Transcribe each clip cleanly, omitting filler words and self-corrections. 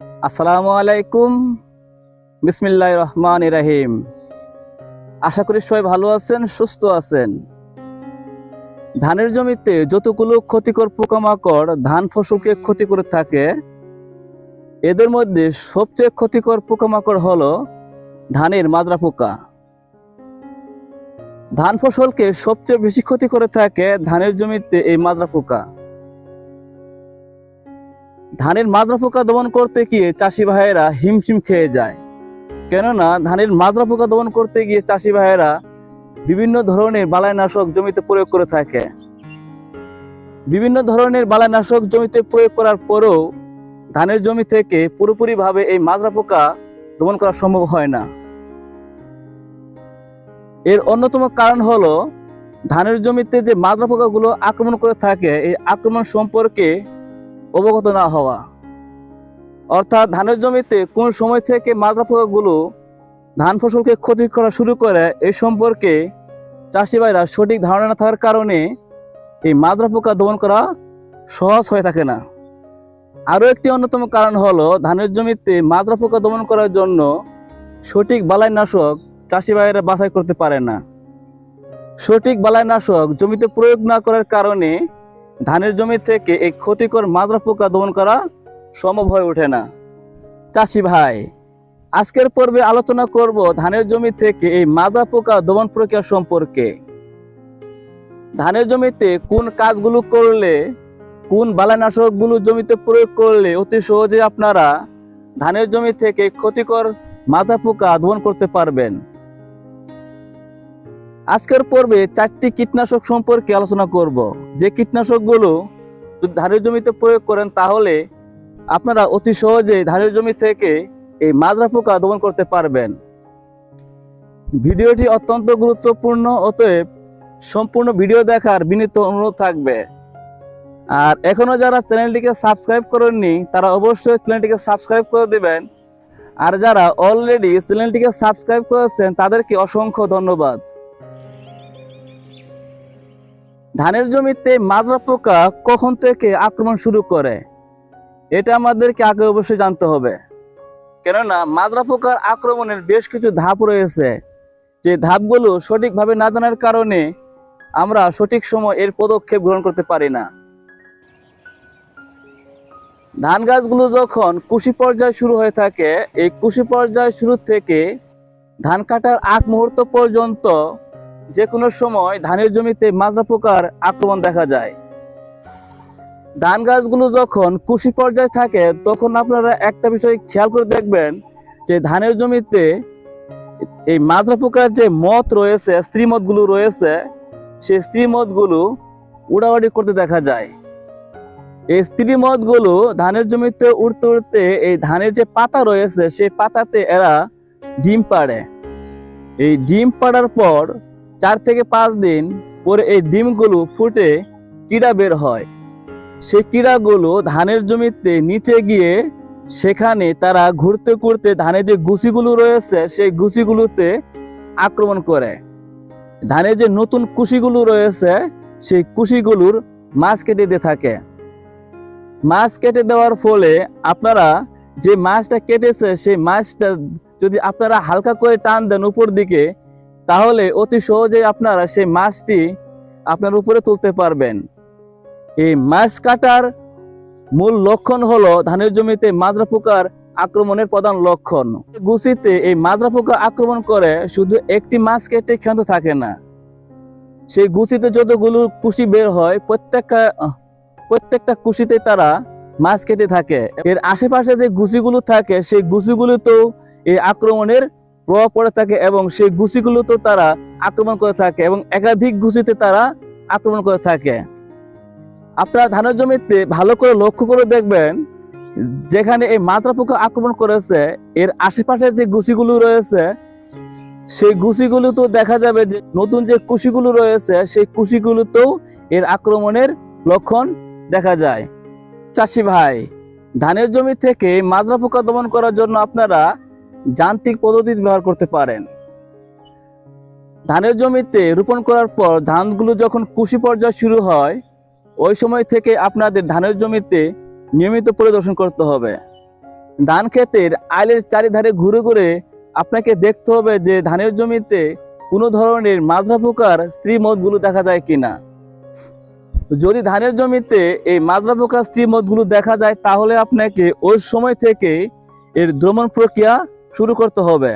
আসসালামু আলাইকুম। বিসমিল্লাহির রহমানির রহিম। আশা করি সবাই ভালো আছেন, সুস্থ আছেন। ধানের জমিতে যতগুলো ক্ষতিকর পোকামাকড় ধান ফসলকে ক্ষতি করে থাকে, এদের মধ্যে সবচেয়ে ক্ষতিকর পোকামাকড় হলো ধানের মাজরা পোকা। ধান ফসলকে সবচেয়ে বেশি ক্ষতি করে থাকে ধানের জমিতে এই মাজরা পোকা। ধানের মাজরা পোকা দমন করতে গিয়ে চাষি ভাইয়েরা হিমশিম খেয়ে যায়। কেননা ধানের মাজরা পোকা দমন করতে গিয়ে চাষি ভাইয়েরা বিভিন্ন ধরনের বালাইনাশক জমিতে প্রয়োগ করে থাকে। বিভিন্ন ধরনের বালাইনাশক জমিতে প্রয়োগ করার পরেও ধানের জমি থেকে পুরোপুরিভাবে এই মাজরা পোকা দমন করা সম্ভব হয় না। এর অন্যতম কারণ হলো ধানের জমিতে যে মাজরা পোকাগুলো আক্রমণ করে থাকে, এই আক্রমণ সম্পর্কে অবগত না হওয়া। অর্থাৎ ধানের জমিতে কোন সময় থেকে মাজরা পোকাগুলো ধান ফসলকে ক্ষতি করা শুরু করে এই সম্পর্কে চাষি ভাইরা সঠিক ধারণা না থাকার কারণে এই মাজরা পোকা দমন করা সহজ হয়ে থাকে না। আরও একটি অন্যতম কারণ হলো ধানের জমিতে মাজরা পোকা দমন করার জন্য সঠিক বালাইনাশক চাষি ভাইয়েরা বাছাই করতে পারে না। সঠিক বালাইনাশক জমিতে প্রয়োগ না করার কারণে ধানের জমি থেকে এই ক্ষতিকর মাজরা পোকা দমন করা সম্ভব হয়ে ওঠে না। চাষি ভাই, আজকের পর্বে আলোচনা করব ধানের জমি থেকে এই মাজরা পোকা দমন প্রক্রিয়া সম্পর্কে। ধানের জমিতে কোন কাজগুলো করলে, কোন বালাইনাশকগুলো জমিতে প্রয়োগ করলে অতি সহজে আপনারা ধানের জমি থেকে ক্ষতিকর মাজরা পোকা দমন করতে পারবেন। আজকের পর্বে 4টি কীটনাশক সম্পর্কে আলোচনা করব। যে কীটনাশকগুলো যদি ধানের জমিতে প্রয়োগ করেন তাহলে আপনারা অতি সহজে ধানের জমি থেকে এই মাজরা পোকা দমন করতে পারবেন। ভিডিওটি অত্যন্ত গুরুত্বপূর্ণ, অতএব সম্পূর্ণ ভিডিও দেখার বিনীত অনুরোধ থাকবে। আর এখনো যারা চ্যানেলটিকে সাবস্ক্রাইব করেননি তারা অবশ্যই চ্যানেলটিকে সাবস্ক্রাইব করে দেবেন। আর যারা অলরেডি চ্যানেলটিকে সাবস্ক্রাইব করেছেন তাদেরকে অসংখ্য ধন্যবাদ। ধানের জমিতে মাজরা পোকা কখন থেকে আক্রমণ শুরু করে এটা আমাদেরকে আগে অবশ্যই জানতে হবে। কেননা মাজরা পোকার আক্রমণের বেশ কিছু ধাপ রয়েছে, যে ধাপগুলো সঠিকভাবে না জানার কারণে আমরা সঠিক সময় এর পদক্ষেপ গ্রহণ করতে পারি না। ধান গাছগুলো যখন কুশি পর্যায় শুরু হয়ে থাকে, এই কুশি পর্যায় শুরু থেকে ধান কাটার আগ মুহূর্ত পর্যন্ত যে কোনো সময় ধানের জমিতে মাজরা পোকার আক্রমণ দেখা যায়। ধান গাছগুলো যখন কুশি পর্যায়ে থাকে তখন আপনারা একটা বিষয় খেয়াল করে দেখবেন যে ধানের জমিতে এই মাজরা পোকার যে মথ রয়েছে, স্ত্রী মথগুলো রয়েছে, সেই স্ত্রী মথগুলো উড়াউড়ি করতে দেখা যায়। এই স্ত্রী মথগুলো ধানের জমিতে উড়তে উড়তে এই ধানের যে পাতা রয়েছে সেই পাতাতে এরা ডিম পাড়ে। এই ডিম পাড়ার পর 4 থেকে 5 দিন পরে এই ডিমগুলো ফুটে কিড়া বের হয়। সেই কিড়াগুলো ধানের জমিতে নিচে গিয়ে সেখানে তারা ঘুরতে ঘুরতে ধানের যে গুছিগুলো রয়েছে সেই গুছিগুলোতে আক্রমণ করে। ধানের যে নতুন কুশিগুলো রয়েছে সেই কুশিগুলোর মাছ কেটে দিয়ে থাকে। মাছ কেটে দেওয়ার ফলে আপনারা যে মাছটা কেটেছে সেই মাছটা যদি আপনারা হালকা করে টান দেন উপর দিকে, তাহলে অতি সহজেই আপনারা সেই মাছটি আপনার উপরে তুলতে পারবেন। এই মাছ কাটার মূল লক্ষণ হলো ধানের জমিতে মাজরা পোকার আক্রমণের প্রধান লক্ষণ। গুছিতে এই মাজরা পোকা আক্রমণ করে শুধু একটি মাছ কেটে ক্ষান্ত থাকে না, সেই গুছিতে যতগুলো কুশি বের হয় প্রত্যেকটা কুশিতে তারা মাছ কেটে থাকে। এর আশেপাশে যে গুছিগুলো থাকে সেই গুছিগুলোতেও এই আক্রমণের প্রভাব পড়ে থাকে এবং সেই গুছিগুলো তো তারা আক্রমণ করে থাকে এবং একাধিক গুছিতে তারা আক্রমণ করে থাকে। আপনারা ধানের জমিতে ভালো করে লক্ষ্য করে দেখবেন, যেখানে এই মাজরা পোকা আক্রমণ করেছে এর আশেপাশে যে গুছিগুলো রয়েছে সেই গুছিগুলো তো দেখা যাবে যে নতুন যে কুশিগুলো রয়েছে সেই কুশিগুলোতেও এর আক্রমণের লক্ষণ দেখা যায়। চাষি ভাই, ধানের জমি থেকে মাজরা পোকা দমন করার জন্য আপনারা যান্ত্রিক পদ্ধতি ব্যবহার করতে পারেন। ধানের জমিতে রোপণ করার পর ধানগুলো যখন কুশি পর্যায়ে শুরু হয় ওই সময় থেকে আপনাদের ধানের জমিতে নিয়মিত পরিদর্শন করতে হবে। ধান ক্ষেতের আইলের চারিধারে ঘুরে ঘুরে আপনাকে দেখতে হবে যে ধানের জমিতে কোনো ধরনের মাজরা পোকার স্ত্রী মধগুলো দেখা যায় কিনা। যদি ধানের জমিতে এই মাজরা পোকার স্ত্রী মধগুলো দেখা যায় তাহলে আপনাকে ওই সময় থেকে এর দ্রমণ প্রক্রিয়া শুরু করতে হবে।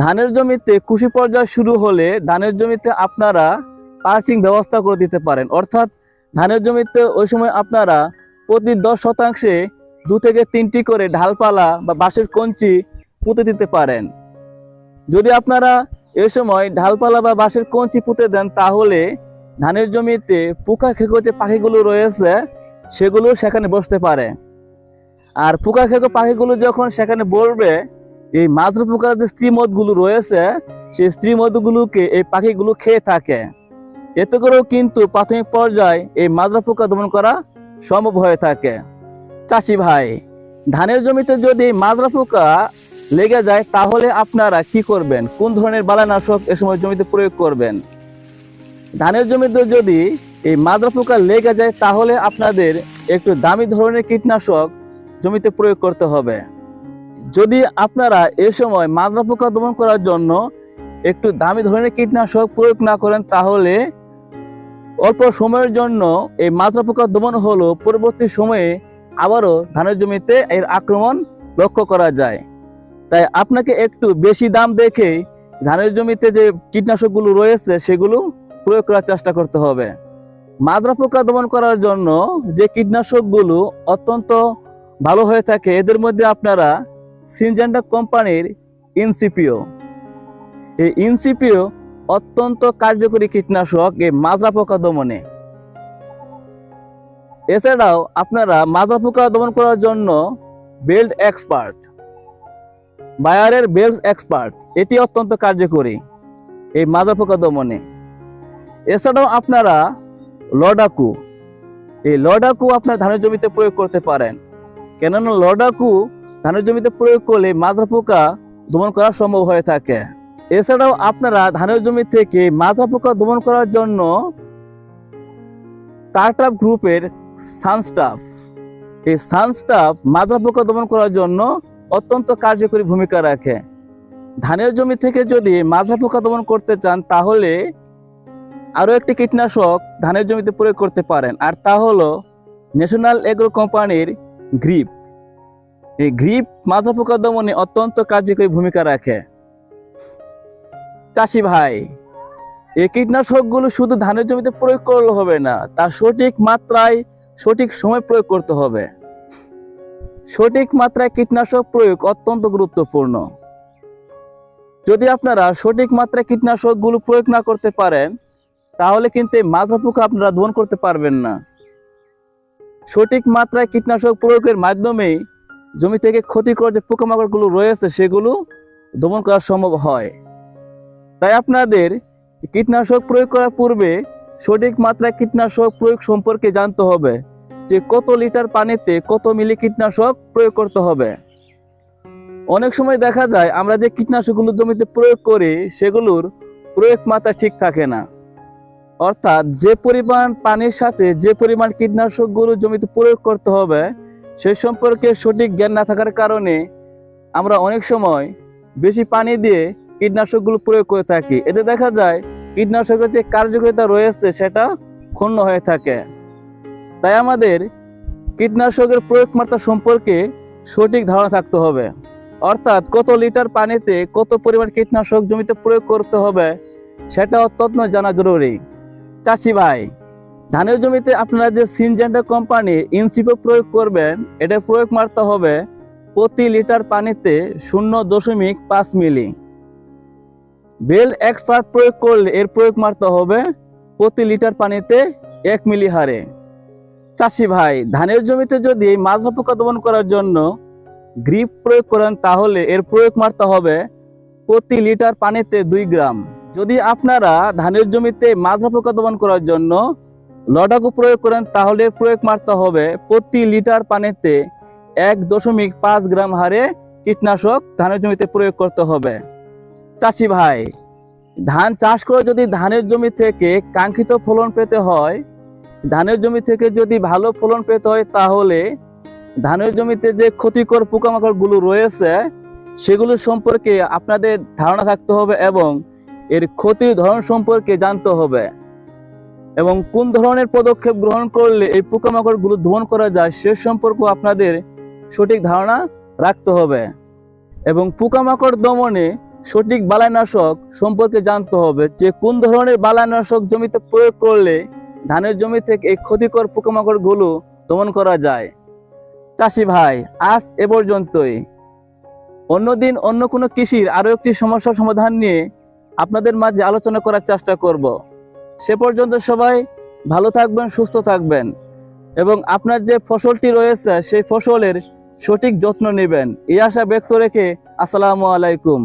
ধানের জমিতে কুশি পর্যায় শুরু হলে ধানের জমিতে আপনারা পার্চিং ব্যবস্থা করে দিতে পারেন, অর্থাৎ ধানের জমিতে ওই সময় আপনারা প্রতি 10 শতাংশে 2 থেকে 3টি করে ঢালপালা বা বাঁশের কঞ্চি পুঁতে দিতে পারেন। যদি আপনারা এ সময় ঢালপালা বা বাঁশের কঞ্চি পুঁতে দেন তাহলে ধানের জমিতে পোকা খেকো যে পাখিগুলো রয়েছে সেগুলো সেখানে বসতে পারে। আর পোকা খেকো পাখিগুলো যখন সেখানে বসবে, এই মাজরা পোকার যে স্ত্রী মধগুলো রয়েছে সেই স্ত্রী মধগুলোকে এই পাখিগুলো খেয়ে থাকে। এতে করেও কিন্তু প্রাথমিক পর্যায়ে এই মাজরা পোকা দমন করা সম্ভব হয়ে থাকে। চাষি ভাই, ধানের জমিতে যদি মাজরা পোকা লেগে যায় তাহলে আপনারা কি করবেন? কোন ধরনের বালানাশক এ সময় জমিতে প্রয়োগ করবেন? ধানের জমিতে যদি এই মাজরা পোকা লেগে যায় তাহলে আপনাদের একটু দামি ধরনের কীটনাশক জমিতে প্রয়োগ করতে হবে। যদি আপনারা এ সময় মাজরা পোকা দমন করার জন্য একটু দামি ধরনের কীটনাশক প্রয়োগ না করেন তাহলে অল্প সময়ের জন্য এই মাজরা পোকা দমন হলো পরবর্তী সময়ে আবারও ধানের জমিতে এর আক্রমণ লক্ষ্য করা যায়। তাই আপনাকে একটু বেশি দাম দেখে ধানের জমিতে যে কীটনাশকগুলো রয়েছে সেগুলো প্রয়োগ করার চেষ্টা করতে হবে। মাজরা পোকা দমন করার জন্য যে কীটনাশকগুলো অত্যন্ত ভালো হয়ে থাকে এদের মধ্যে আপনারা সিনজেন্টা কোম্পানির ইনসিপিও, এই ইনসিপিও অত্যন্ত কার্যকরী কীটনাশক এই মাজরা পোকা দমনে। এছাড়াও আপনারা মাজরা পোকা দমন করার জন্য বেল্ট এক্সপার্ট, বায়ারের বেল্ট এক্সপার্ট, এটি অত্যন্ত কার্যকরী এই মাজরা পোকা দমনে। এছাড়াও আপনারা লডাকু, এই লডাকু আপনার ধানের জমিতে প্রয়োগ করতে পারেন, কেননা লডাকু ধানের জমিতে প্রয়োগ করলে মাজরা পোকা দমন করা সম্ভব হয়ে থাকে। এছাড়াও আপনারা ধানের জমি থেকে মাজরা পোকা দমন করার জন্য টার্টাপ গ্রুপের সানস্টাফ, এই সানস্টাফ মাজরা পোকা দমন করার জন্য অত্যন্ত কার্যকরী ভূমিকা রাখে। ধানের জমি থেকে যদি মাজরা পোকা দমন করতে চান তাহলে আরও একটি কীটনাশক ধানের জমিতে প্রয়োগ করতে পারেন, আর তা হলো ন্যাশনাল এগ্রো কোম্পানির গ্রিপ। এই গ্রিপ মাজরা পোকা দমনে অত্যন্ত কার্যকরী ভূমিকা রাখে। চাষি ভাই, এই কীটনাশকগুলো শুধু ধানের জমিতে প্রয়োগ করলে হবে না, তার সঠিক মাত্রায় সঠিক সময় প্রয়োগ করতে হবে। সঠিক মাত্রায় কীটনাশক প্রয়োগ অত্যন্ত গুরুত্বপূর্ণ। যদি আপনারা সঠিক মাত্রায় কীটনাশকগুলো প্রয়োগ না করতে পারেন তাহলে কিন্তু এই মাজরা পোকা আপনারা দমন করতে পারবেন না। সঠিক মাত্রায় কীটনাশক প্রয়োগের মাধ্যমেই জমি থেকে ক্ষতিকর যে পোকামাকড়গুলো রয়েছে সেগুলো দমন করা সম্ভব হয়। তাই আপনাদের কীটনাশক প্রয়োগ করার পূর্বে সঠিক মাত্রায় কীটনাশক প্রয়োগ সম্পর্কে জানতে হবে, যে কত লিটার পানিতে কত মিলি কীটনাশক প্রয়োগ করতে হবে। অনেক সময় দেখা যায় আমরা যে কীটনাশকগুলো জমিতে প্রয়োগ করি সেগুলোর প্রয়োগ মাত্রা ঠিক থাকে না, অর্থাৎ যে পরিমাণ পানির সাথে যে পরিমাণ কীটনাশকগুলো জমিতে প্রয়োগ করতে হবে সে সম্পর্কে সঠিক জ্ঞান না থাকার কারণে আমরা অনেক সময় বেশি পানি দিয়ে কীটনাশকগুলো প্রয়োগ করে থাকি। এতে দেখা যায় কীটনাশকের যে কার্যকারিতা রয়েছে সেটা ক্ষুণ্ণ হয়ে থাকে। তাই আমাদের কীটনাশকের প্রয়োগ মাত্রা সম্পর্কে সঠিক ধারণা থাকতে হবে, অর্থাৎ কত লিটার পানিতে কত পরিমাণ কীটনাশক জমিতে প্রয়োগ করতে হবে সেটা অত্যন্ত জানা জরুরি। চাষি ভাই, ধানের জমিতে আপনারা যে সিনজেন্টা কোম্পানির ইনসিপিও প্রয়োগ করবেন এটা প্রয়োগ মাত্রা হবে প্রতি লিটার পানিতে 0.5 মিলি। বেল্ট এক্সপার্ট প্রয়োগ করলে এর প্রয়োগ মাত্রা হবে প্রতি লিটার পানিতে 1 মিলি হারে। চাষি ভাই, ধানের জমিতে যদি মাজরা পোকা দমন করার জন্য গ্রিপ প্রয়োগ করেন তাহলে এর প্রয়োগ মাত্রা হবে প্রতি লিটার পানিতে 2 গ্রাম। যদি আপনারা ধানের জমিতে মাজরা পোকা দমন করার জন্য লডাকু প্রয়োগ করেন তাহলে এর প্রয়োগ মাত্রা হবে প্রতি লিটার পানিতে 1.5 গ্রাম হারে কীটনাশক ধানের জমিতে প্রয়োগ করতে হবে। চাষি ভাই, ধান চাষ করে যদি ধানের জমি থেকে কাঙ্ক্ষিত ফলন পেতে হয়, ধানের জমি থেকে যদি ভালো ফলন পেতে হয় তাহলে ধানের জমিতে যে ক্ষতিকর পোকামাকড়গুলো রয়েছে সেগুলো সম্পর্কে আপনাদের ধারণা থাকতে হবে এবং এর ক্ষতির ধরন সম্পর্কে জানতে হবে এবং কোন ধরনের পদক্ষেপ গ্রহণ করলে এই পোকামাকড়গুলো দমন করা যায় সে সম্পর্কে আপনাদের সঠিক ধারণা রাখতে হবে এবং পোকামাকড় দমনে সঠিক বালাইনাশক সম্পর্কে জানতে হবে যে কোন ধরনের বালাইনাশক জমিতে প্রয়োগ করলে ধানের জমি থেকে এই ক্ষতিকর পোকামাকড়গুলো দমন করা যায়। চাষি ভাই, আজ এ পর্যন্তই। অন্যদিন অন্য কোনো কৃষির আরো একটি সমস্যার সমাধান নিয়ে আপনাদের মাঝে আলোচনা করার চেষ্টা করব। সে পর্যন্ত সবাই ভালো থাকবেন, সুস্থ থাকবেন এবং আপনার যে ফসলটি রয়েছে সেই ফসলের সঠিক যত্ন নেবেন এই আশা ব্যক্ত রেখে আসসালামু আলাইকুম।